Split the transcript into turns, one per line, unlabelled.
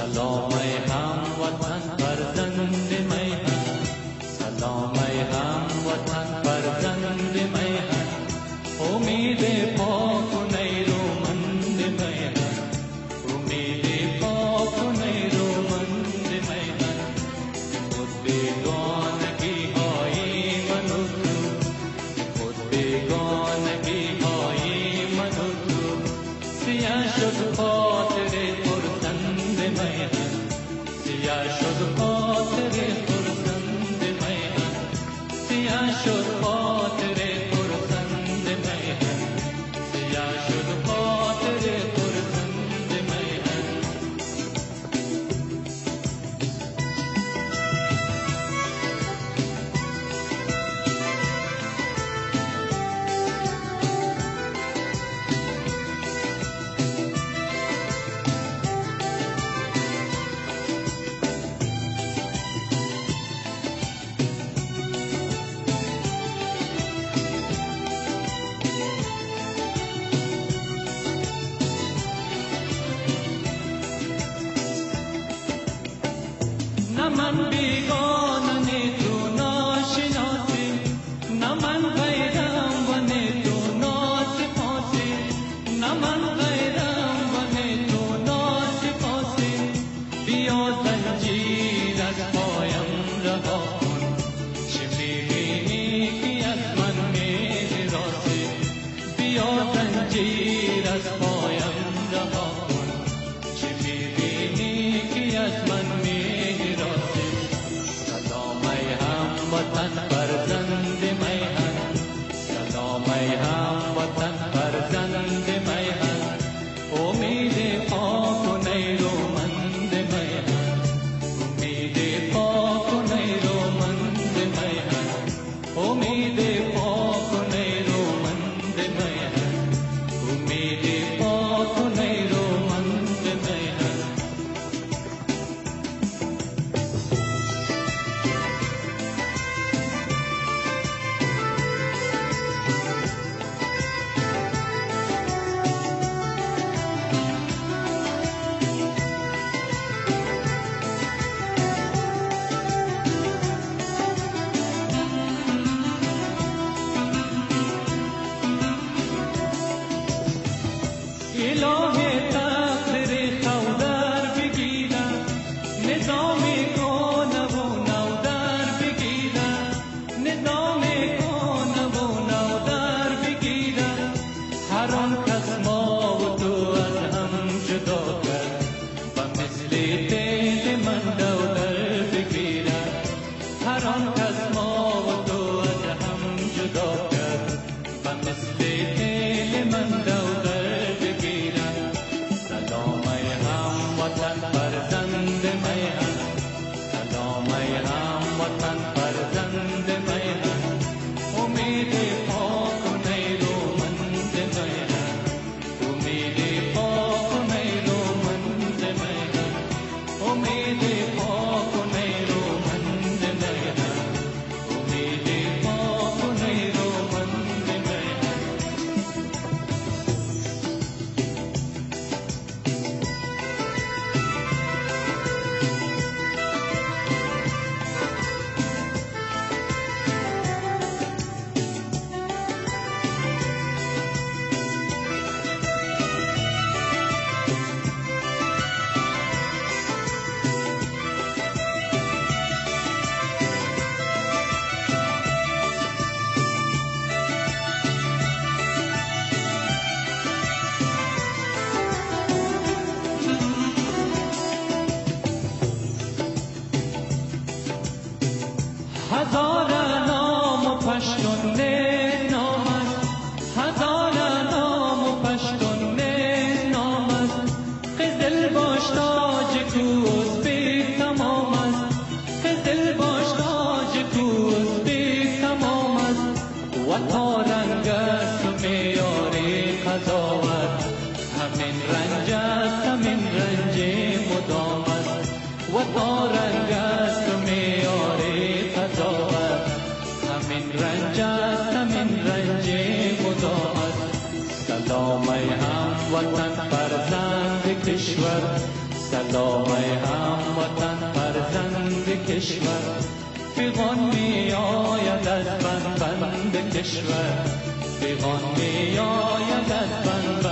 سلام ای هموطن فرزند میهن، سلام ای هموطن فرزند میهن، امید پاک و نیرومند میهن، امید پاک و نیرومند میهن. خود بیگانگی های من و تو، خود بیگانگی های من و تو، سیاه شد خاطر خرسند میهن، سیاه شد خاطر خرسند میهن، سیاه شد خاطر خرسند میهن، سیاه شد خاطر خرسند میهن. نه من بیگانه نه تو ناشناسی، نه من غیرم و نه تو ناسپاسی، نه من غیرم و نه تو ناسپاسی. بیا زنجیر از پایم رها کن، چه میبینی که از من میراسی. بیا زنجیر از پایم رها کن، چه میبینی که از من میراسی. سلام ای هموطن فرزند میهن، سلام ای هموطن فرزند میهن، امید پاک و نیرومند میهن، امید پاک و نیرومند میهن، امید پاک و نیرومند میهن، امید پاک و نیرومند میهن. الهی تقدیر خودر بگیرم، نظام کنه و نودر بگیرم، نظام کنه و نودر بگیرم. هر آن کس ما و تو از هم جدا کرد، و مثل دل من دودر بگیرم. هر آن کس ما و تو از هم جدا کرد، و مثل دل من دودر. سلام ای هموطن فرزند میهن، سلام ای هموطن فرزند میهن، امید پاک و نیرومند میهن، امید پاک و نیرومند میهن، امید پاک و نیرومند میهن، امید پاک و نیرومند میهن. هزار نام و پشتون نام است، هزار نام و پشتون نام است. قزل باش تاج کوز به تمام است، قزل باش تاج کوز به تمام است. و تا رنگ است و معیار قضاوت، همین رنج است همین رنج مدام است. و تا رنگ است و معیار قضاوت، همین رنج است همین رنج مدام است. سلام ای هموطن فرزند کشور، سلام صدای هموطن فرزند کشور، پیغام می آید از بند کشور، پیغام می آید از بند